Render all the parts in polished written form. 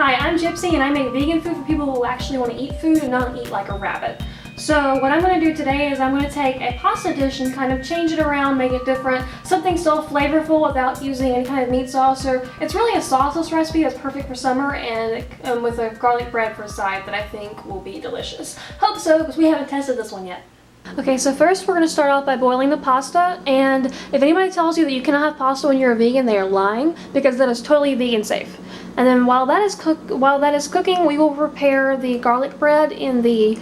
Hi, I'm Gypsy and I make vegan food for people who actually want to eat food and not eat like a rabbit. So what I'm going to do today is I'm going to take a pasta dish and kind of change it around, make it different, something still flavorful without using any kind of meat sauce. So it's really a sauceless recipe that's perfect for summer, and with a garlic bread for a side that I think will be delicious. Hope so, because we haven't tested this one yet. Okay, so first we're going to start off by boiling the pasta, and if anybody tells you that you cannot have pasta when you're a vegan, they are lying, because that is totally vegan safe. And then while that is cooking, we will prepare the garlic bread in the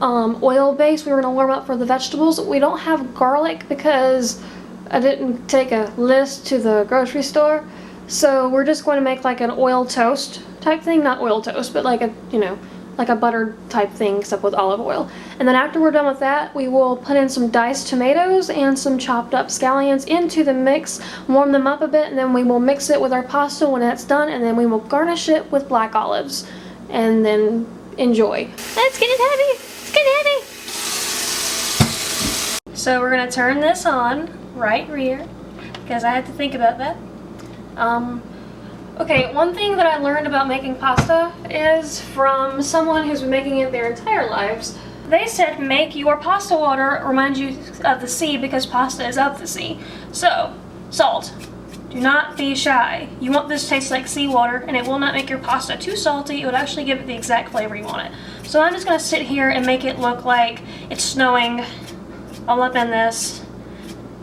oil base. We were going to warm up for the vegetables. We don't have garlic because I didn't take a list to the grocery store, so we're just going to make like an oil toast type thing, not oil toast, but like a, you know, like a buttered type thing except with olive oil. And then after we're done with that, we will put in some diced tomatoes and some chopped up scallions into the mix, warm them up a bit, and then we will mix it with our pasta when that's done, and then we will garnish it with black olives, and then enjoy. Let's get it heavy! Let's get it heavy! So we're gonna turn this on right here, because I had to think about that. Okay, one thing that I learned about making pasta is from someone who's been making it their entire lives. They said make your pasta water remind you of the sea because pasta is of the sea. So, salt. Do not be shy. You want this to taste like seawater, and it will not make your pasta too salty. It would actually give it the exact flavor you want it. So I'm just going to sit here and make it look like it's snowing all up in this.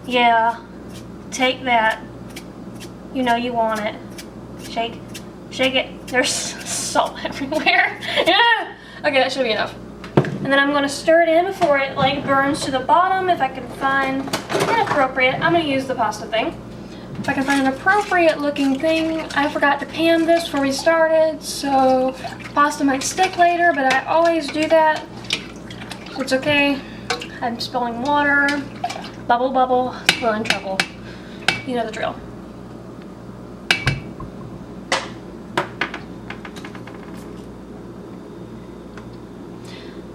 Yeah, take that. You know you want it. Shake. Shake it. There's salt everywhere. Yeah. Okay, that should be enough. And then I'm going to stir it in before it like burns to the bottom. If I can find an appropriate, I'm going to use the pasta thing. If I can find an appropriate looking thing. I forgot to pan this before we started, so pasta might stick later, but I always do that. So it's okay. I'm spilling water. Bubble, bubble. We're in trouble. You know the drill.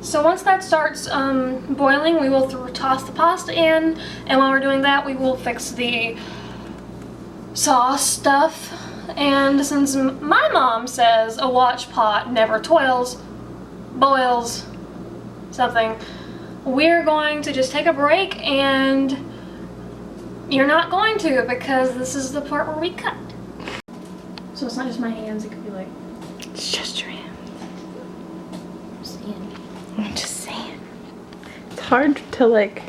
So once that starts boiling, we will toss the pasta in, and while we're doing that, we will fix the sauce stuff. And since my mom says a watch pot never boils something, we're going to just take a break, and you're not going to, because this is the part where we cut. So it's not just my hands, it could be like... It's just your hands. I'm just saying. It's hard to like...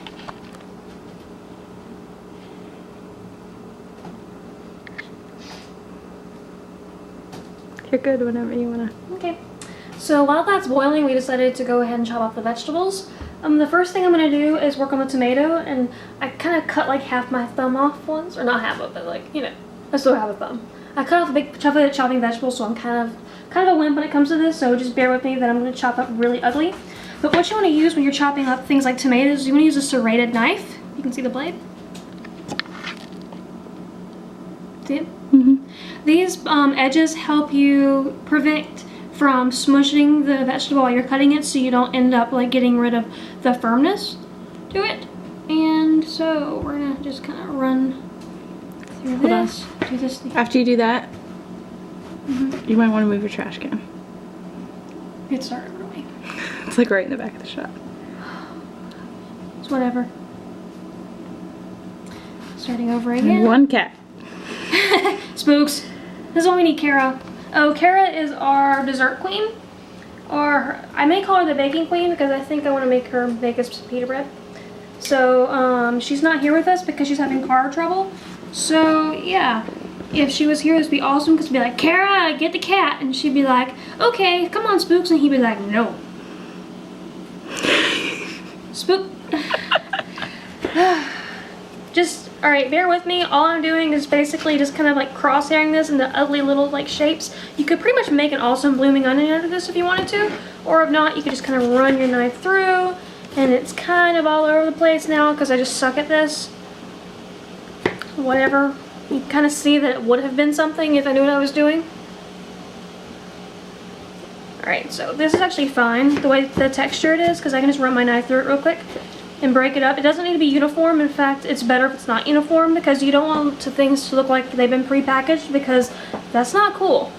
You're good whenever you wanna. Okay. So while that's boiling, we decided to go ahead and chop up the vegetables. The first thing I'm gonna do is work on the tomato, and I kind of cut like half my thumb off once, or not half of it, like, you know, I still have a thumb. I cut off a big chunk of chopping vegetables, so I'm kind of a wimp when it comes to this, so just bear with me that I'm gonna chop up really ugly. But what you want to use when you're chopping up things like tomatoes, you want to use a serrated knife. You can see the blade. See it? Mm-hmm. These edges help you prevent from smushing the vegetable while you're cutting it, so you don't end up like getting rid of the firmness to it. And so we're gonna just kind of run through this. Do this thing. After you do that, you might want to move your trash can. It started running. It's like right in the back of the shot. It's whatever. Starting over again. One cat. Spooks. This is why we need Kara. Oh, Kara is our dessert queen. Or I may call her the baking queen because I think I want to make her make us some pita bread. So she's not here with us because she's having car trouble. So yeah, if she was here, this would be awesome because we'd be like, Kara, get the cat. And she'd be like, okay, come on, Spooks. And he'd be like, no. Spook. Just, alright, bear with me. All I'm doing is basically just kind of like crosshairing this into ugly little like shapes. You could pretty much make an awesome blooming onion out of this if you wanted to. Or if not, you could just kind of run your knife through. And it's kind of all over the place now because I just suck at this. Whatever. You kind of see that it would have been something if I knew what I was doing. Alright, so this is actually fine, the way the texture it is, because I can just run my knife through it real quick and break it up. It doesn't need to be uniform. In fact, it's better if it's not uniform, because you don't want things to look like they've been pre-packaged, because that's not cool.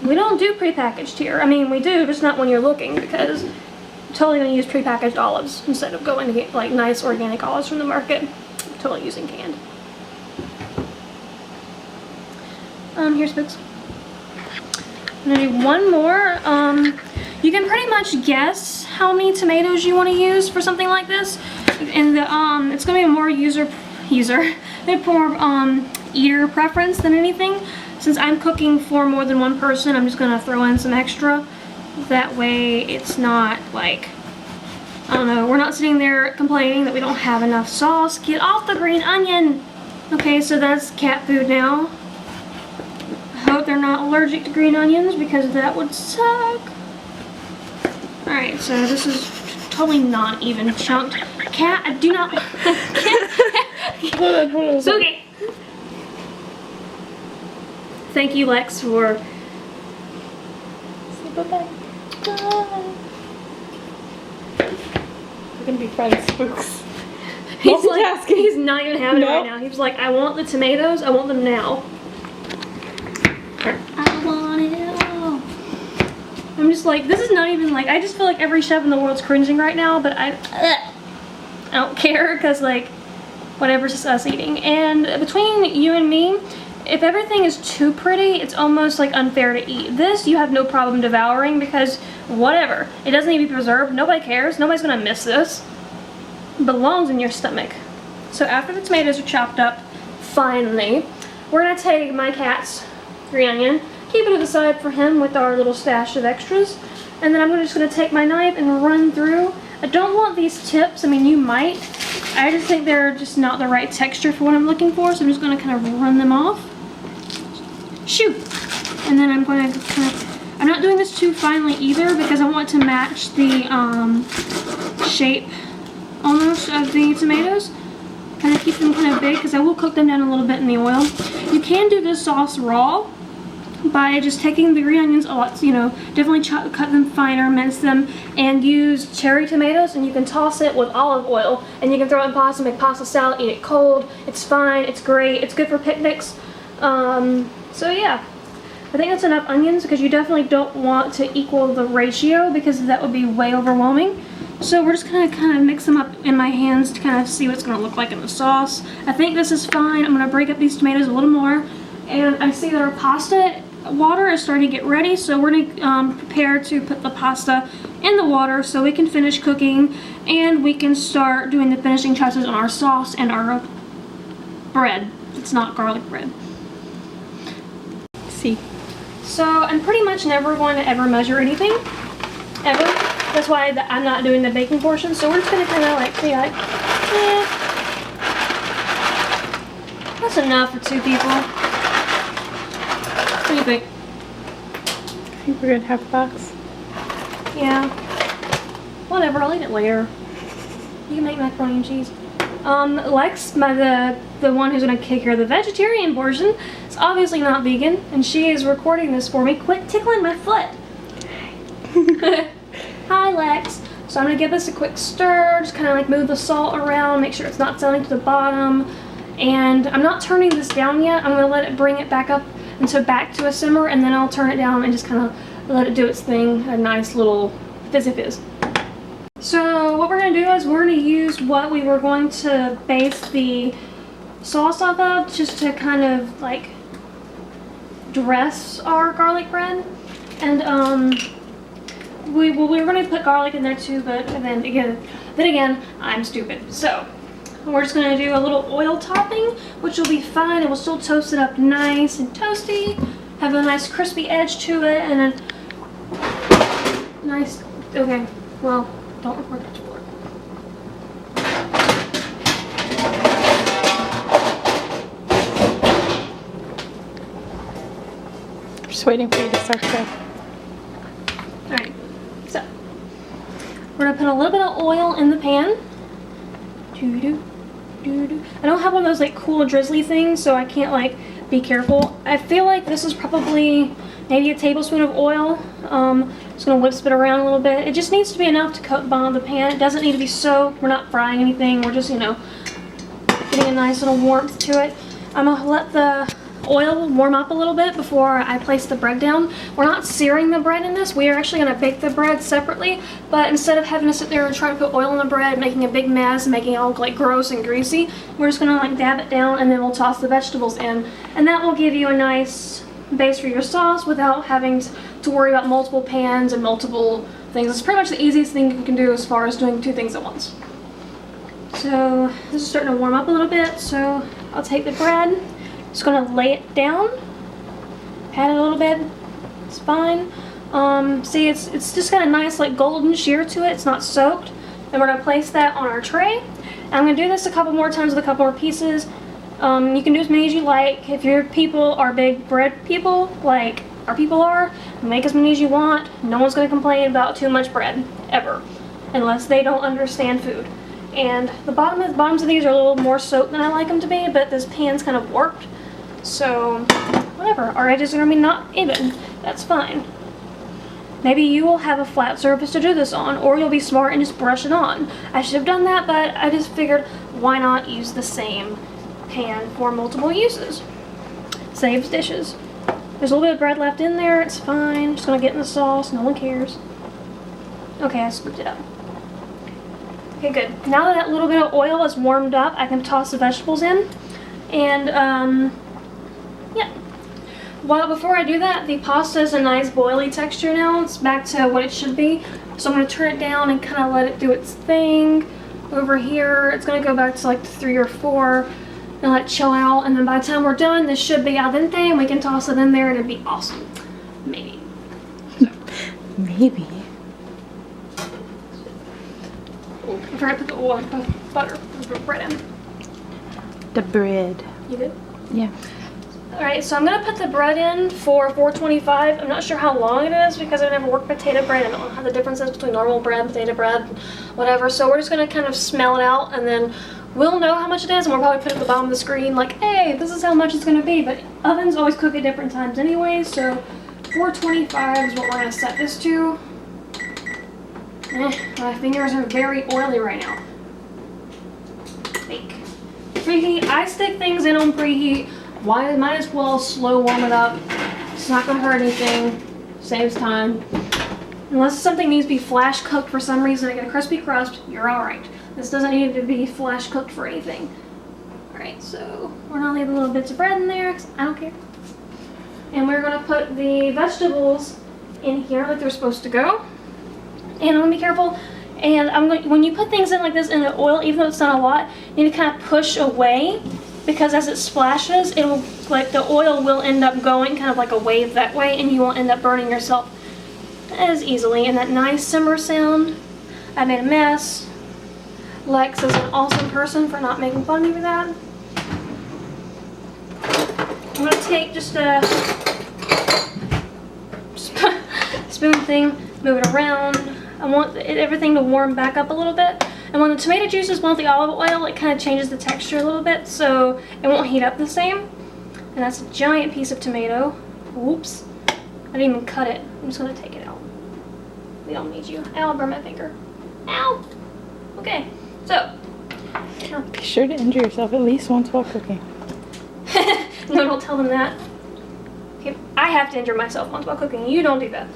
We don't do prepackaged here. I mean, we do, just not when you're looking, because I'm totally gonna use prepackaged olives instead of going to get like nice organic olives from the market. I'm totally using canned. Here's Spooks. I'm gonna do one more. You can pretty much guess how many tomatoes you want to use for something like this, and it's gonna be more eater preference than anything. Since I'm cooking for more than one person, I'm just gonna throw in some extra. That way, it's not like, I don't know, we're not sitting there complaining that we don't have enough sauce. Get off the green onion. Okay, so that's cat food now. I hope they're not allergic to green onions because that would suck. Alright, so this is totally not even chunked. Cat, I do not. Hold on. So, okay. Thank you, Lex, for. Say bye-bye. Bye. We're gonna be friends, Spooks. He's like, he's not even having it right now. He's like, I want the tomatoes, I want them now. I want it all. I'm just like, this is not even like, I just feel like every chef in the world's cringing right now, but I don't care, because like, whatever's just us eating. And between you and me, if everything is too pretty, it's almost like unfair to eat. This, you have no problem devouring because whatever. It doesn't need to be preserved. Nobody cares. Nobody's gonna miss this. It belongs in your stomach. So after the tomatoes are chopped up, finally, we're gonna take my cat's green onion, keep it to the side for him with our little stash of extras, and then I'm just gonna take my knife and run through. I don't want these tips. I mean, you might. I just think they're just not the right texture for what I'm looking for, so I'm just gonna kind of run them off. Shoot! And then I'm going to kind of, I'm not doing this too finely either because I want to match the shape almost of the tomatoes. Kind of keep them kind of big because I will cook them down a little bit in the oil. You can do this sauce raw by just taking the green onions a lot, you know, definitely cut them finer, mince them, and use cherry tomatoes, and you can toss it with olive oil, and you can throw it in pasta, make pasta salad, eat it cold. It's fine, it's great, it's good for picnics. So yeah, I think that's enough onions because you definitely don't want to equal the ratio because that would be way overwhelming. So we're just gonna kind of mix them up in my hands to kind of see what it's gonna look like in the sauce. I think this is fine. I'm gonna break up these tomatoes a little more, and I see that our pasta water is starting to get ready, so we're gonna prepare to put the pasta in the water so we can finish cooking and we can start doing the finishing touches on our sauce and our bread. It's not garlic bread. See. So I'm pretty much never going to ever measure anything, ever. That's why I'm not doing the baking portion. So we're just gonna kind of like be like, that's enough for 2 people. What do you think? I think we're gonna have a box. Yeah. Whatever. I'll eat it later. You can make macaroni and cheese. Lex, the one who's gonna take care of the vegetarian portion, is obviously not vegan, and she is recording this for me. Quit tickling my foot. Hi, Lex. So I'm gonna give this a quick stir, just kind of like move the salt around, make sure it's not settling to the bottom. And I'm not turning this down yet. I'm gonna let it bring it back up and so back to a simmer, and then I'll turn it down and just kind of let it do its thing, a nice little fizzy fizz. So what we're going to do is we're going to use what we were going to base the sauce off of just to kind of like dress our garlic bread. And we were going to put garlic in there too, but then again, I'm stupid. So we're just going to do a little oil topping, which will be fine, and we'll still toast it up nice and toasty, have a nice crispy edge to it, and a nice, okay, well, don't record that for. I'm just waiting for you to start to. Alright, so we're gonna put a little bit of oil in the pan. I don't have one of those like cool drizzly things, so I can't like be careful. I feel like this is probably maybe a tablespoon of oil. Just gonna whisk it around a little bit. It just needs to be enough to coat the bottom of the pan. It doesn't need to be soaked. We're not frying anything. We're just, you know, getting a nice little warmth to it. I'm gonna let the oil will warm up a little bit before I place the bread down. We're not searing the bread in this. We are actually going to bake the bread separately, but instead of having to sit there and try to put oil on the bread, making a big mess, making it all look like gross and greasy, we're just going to like dab it down and then we'll toss the vegetables in. And that will give you a nice base for your sauce without having to worry about multiple pans and multiple things. It's pretty much the easiest thing you can do as far as doing 2 things at once. So this is starting to warm up a little bit, so I'll take the bread, just gonna lay it down, pat it a little bit, it's fine. See, it's just got a nice like golden sheer to it, it's not soaked. And we're gonna place that on our tray. And I'm gonna do this a couple more times with a couple more pieces. You can do as many as you like. If your people are big bread people, like our people are, make as many as you want. No one's gonna complain about too much bread, ever, unless they don't understand food. And the bottoms of these are a little more soaked than I like them to be, but this pan's kind of warped. So, whatever, our edges are gonna be not even, that's fine. Maybe you will have a flat surface to do this on, or you'll be smart and just brush it on. I should have done that, but I just figured, why not use the same pan for multiple uses? Saves dishes. There's a little bit of bread left in there, it's fine. Just gonna get in the sauce, no one cares. Okay, I scooped it up. Okay, good. Now that that little bit of oil is warmed up, I can toss the vegetables in. And, yeah. Well, before I do that, the pasta is a nice boily texture now. It's back to what it should be. So I'm going to turn it down and kind of let it do its thing. Over here, it's going to go back to like 3 or 4 and let it chill out. And then by the time we're done, this should be al dente and we can toss it in there and it'd be awesome. Maybe. So. Maybe. I forgot to put the oil, butter, the bread in. The bread. You did? Yeah. Alright, so I'm going to put the bread in for 425. I'm not sure how long it is because I've never worked potato bread. I don't know how the difference is between normal bread, potato bread, whatever. So we're just going to kind of smell it out and then we'll know how much it is and we'll probably put it at the bottom of the screen like, hey, this is how much it's going to be. But ovens always cook at different times anyway, so 425 is what we're going to set this to. My fingers are very oily right now. Bake. Preheat. I stick things in on preheat. Why? Might as well slow warm it up. It's not gonna hurt anything. Saves time. Unless something needs to be flash cooked for some reason to get a crispy crust, you're alright. This doesn't need to be flash cooked for anything. Alright, so we're gonna leave the little bits of bread in there because I don't care. And we're gonna put the vegetables in here like they're supposed to go. And I'm gonna be careful. And when you put things in like this in the oil, even though it's not a lot, you need to kind of push away because as it splashes, it'll like the oil will end up going kind of like a wave that way, and you won't end up burning yourself as easily. And that nice simmer sound. I made a mess. Lex is an awesome person for not making fun of me for that. I'm gonna take just a spoon thing, move it around. I want everything to warm back up a little bit. And when the tomato juices melt the olive oil, it kind of changes the texture a little bit, so it won't heat up the same. And that's a giant piece of tomato. Whoops. I didn't even cut it. I'm just going to take it out. We don't need you. Ow, I burned my finger. Ow! Okay, so. Be sure to injure yourself at least once while cooking. No, don't tell them that. Okay, I have to injure myself once while cooking. You don't do that.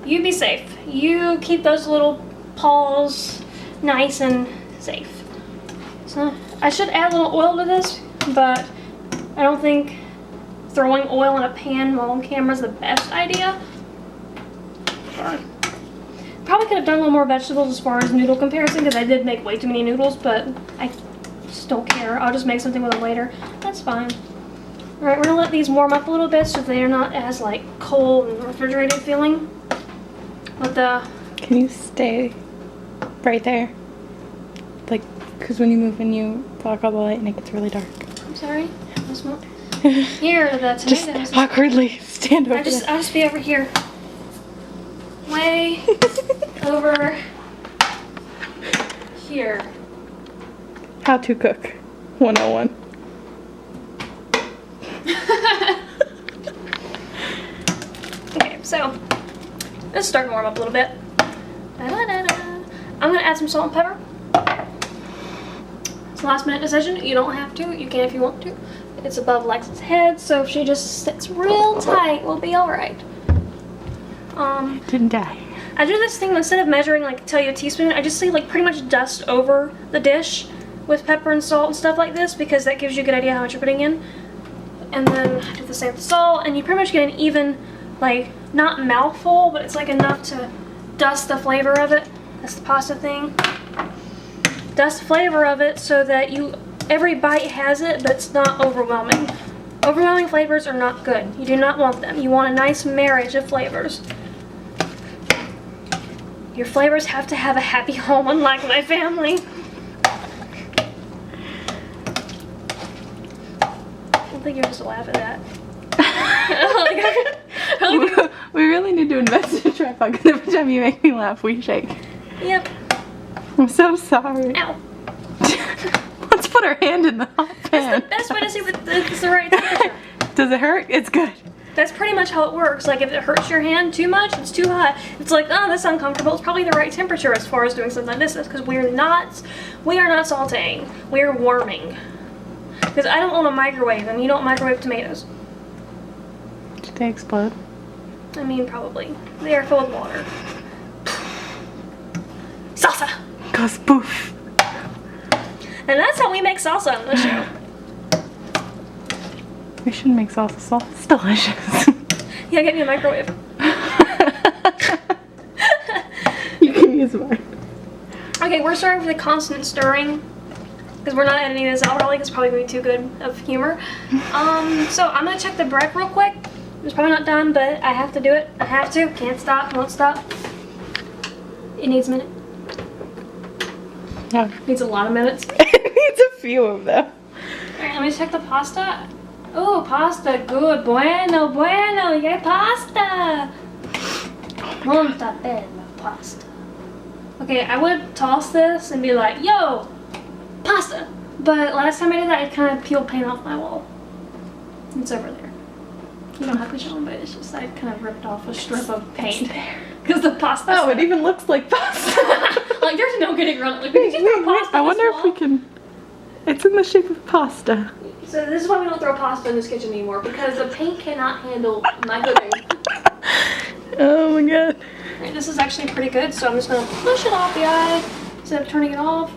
You be safe. You keep those little paws nice and safe. So I should add a little oil to this, but I don't think throwing oil in a pan while on camera is the best idea. Probably could have done a little more vegetables as far as noodle comparison because I did make way too many noodles, but I just don't care. I'll just make something with them later. That's fine. Alright, we're gonna let these warm up a little bit so they're not as like cold and refrigerated feeling. With the... Can you stay right there? Like, because when you move and you block all the light and it gets really dark. I'm sorry. I smoke. Here, the tomatoes. Just awkwardly stand over I'll just be over here. Way over here. How to cook 101. Okay, so this is starting to warm up a little bit. Da-da-da-da. I'm gonna add some salt and pepper. It's a last minute decision. You don't have to. You can if you want to. It's above Lex's head, so if she just sits real tight, we'll be alright. Didn't die. I do this thing instead of measuring, like, tell you a teaspoon, I just say, like, pretty much dust over the dish with pepper and salt and stuff like this, because that gives you a good idea how much you're putting in. And then I do the same with salt, and you pretty much get an even, like, not mouthful, but it's like enough to dust the flavor of it. That's the pasta thing. Dust the flavor of it so that every bite has it, but it's not overwhelming. Overwhelming flavors are not good. You do not want them. You want a nice marriage of flavors. Your flavors have to have a happy home, unlike my family. I don't think you're supposed to laugh at that. We really need to invest in a tripod because every time you make me laugh, we shake. Yep. I'm so sorry. Ow. Let's put our hand in the hot pan. That's the best way to see if it's the right temperature. Does it hurt? It's good. That's pretty much how it works. Like, if it hurts your hand too much, it's too hot. It's like, oh, that's uncomfortable. It's probably the right temperature as far as doing something like this, because we are not sauteing. We are warming. Because I don't want to microwave them. You don't microwave tomatoes. Did they explode? I mean, probably. They are filled with water. Salsa! Goes poof. And that's how we make salsa on the show. We should make salsa. Salsa's delicious. Yeah, get me a microwave. You can use mine. Okay, we're starting with the constant stirring. Because we're not editing this out probably, because it's probably going to be too good of humor. So I'm going to check the bread real quick. It's probably not done, but I have to do it. I have to. Can't stop. Won't stop. It needs a minute. Yeah. Needs a lot of minutes. It needs a few of them. Alright, let me check the pasta. Oh, pasta. Good. Bueno, bueno. Yeah, pasta. Molto bella pasta. Okay, I would toss this and be like, yo, pasta. But last time I did that, it kind of peeled paint off my wall. It's over there. You don't have to show them, but it's just I kind of ripped off a strip of paint. Because the pasta. Oh, it even looks like pasta. Like, there's no getting around it. Like, we can throw pasta. I wonder if we can. It's in the shape of pasta. So this is why we don't throw pasta in this kitchen anymore, because the paint cannot handle my cooking. Oh my god. Alright, this is actually pretty good, so I'm just gonna push it off the eye instead of turning it off.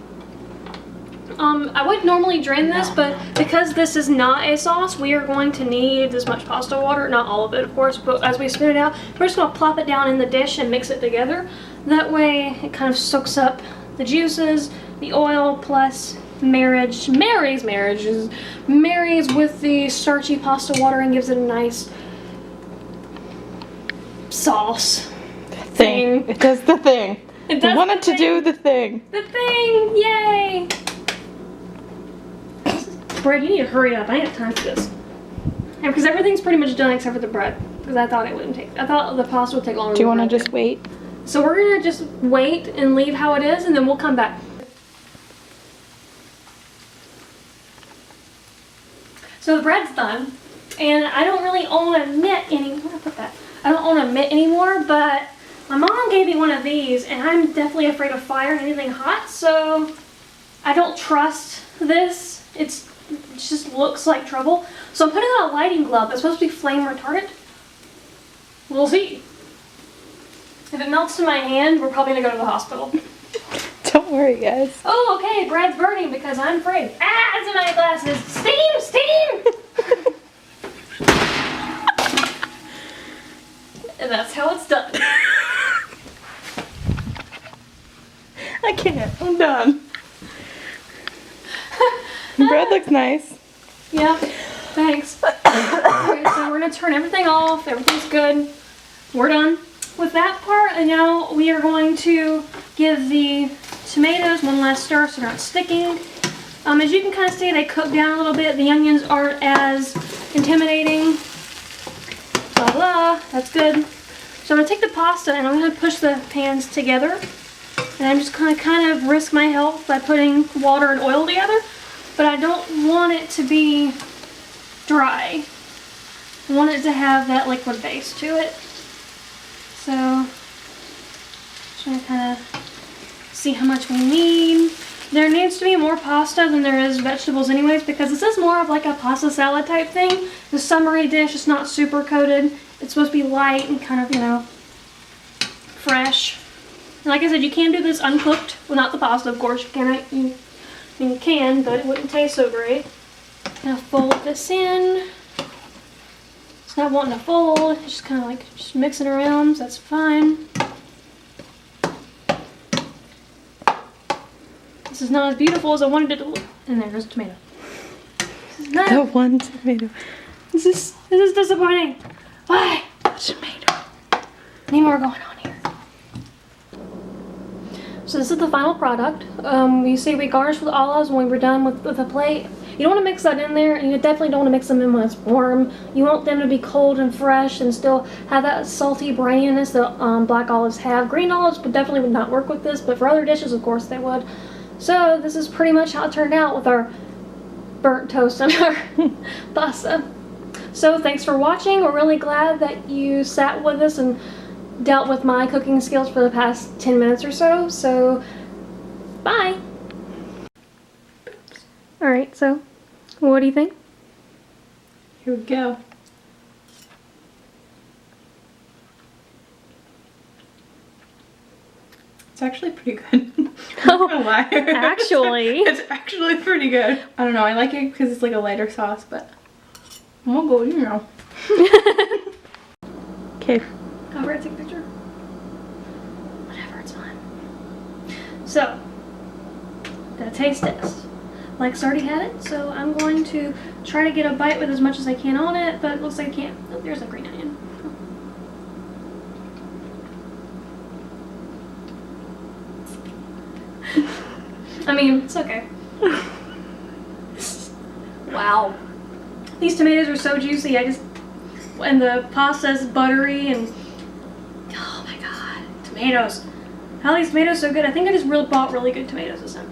I would normally drain this, but because this is not a sauce, we are going to need this much pasta water. Not all of it, of course, but as we spin it out, we're just gonna plop it down in the dish and mix it together. That way, it kind of soaks up the juices, the oil, plus marries with the starchy pasta water and gives it a nice sauce thing. It does the thing. It does I wanted to do the thing. The thing! Yay! Bread, you need to hurry up. I ain't have time for this. And because everything's pretty much done except for the bread. Because I thought it wouldn't take. I thought the pasta would take longer. Do you want to just wait? So we're gonna just wait and leave how it is, and then we'll come back. So the bread's done, and I don't really own a mitt anymore. Where did I put that? I don't own a mitt anymore, but my mom gave me one of these, and I'm definitely afraid of fire and anything hot, so I don't trust this. It just looks like trouble. So I'm putting on a lighting glove. It's supposed to be flame retardant. We'll see. If it melts in my hand, we're probably gonna go to the hospital. Don't worry, guys. Oh, okay, bread's burning because I'm afraid. Ah, it's in my glasses. Steam, steam! And that's how it's done. I can't. I'm done. Bread looks nice. Yeah, thanks. Okay, so we're gonna turn everything off. Everything's good. We're done with that part, and now we are going to give the tomatoes one last stir so they're not sticking. As you can kind of see, they cook down a little bit. The onions aren't as intimidating. Voila, that's good. So I'm gonna take the pasta and I'm gonna push the pans together. And I'm just gonna kind of risk my health by putting water and oil together. But I don't want it to be dry. I want it to have that liquid base to it. So, just gonna kind of see how much we need. There needs to be more pasta than there is vegetables anyways, because this is more of like a pasta salad type thing. The summery dish is not super coated. It's supposed to be light and kind of, you know, fresh. And like I said, you can do this uncooked without the pasta, of course. You can, but it wouldn't taste so great. Now fold this in. It's not wanting to fold, it's just kind of like just mixing around, so that's fine. This is not as beautiful as I wanted it to look. And there's a tomato. This is not. The one tomato. This is disappointing. Why? Tomato. Need more going on here. So this is the final product. You see we garnished with olives when we were done with the plate. You don't want to mix that in there, and you definitely don't want to mix them in when it's warm. You want them to be cold and fresh and still have that salty brininess that black olives have. Green olives definitely would not work with this, but for other dishes, of course, they would. So this is pretty much how it turned out with our burnt toast and our pasta. So thanks for watching. We're really glad that you sat with us and dealt with my cooking skills for the past 10 minutes or so. So bye. Alright, so what do you think? Here we go. It's actually pretty good. I'm not gonna lie. Actually. It's actually pretty good. I don't know, I like it because it's like a lighter sauce, but I'm gonna go, you know. Okay. I'll take a picture. Whatever, it's fine. So, gotta taste this. Lex already had it, so I'm going to try to get a bite with as much as I can on it, but it looks like I can't. Oh, there's a green onion. I mean, it's okay. Wow. These tomatoes are so juicy. And the pasta's buttery and, oh my god, tomatoes. How are these tomatoes so good? I think I just bought really good tomatoes this time.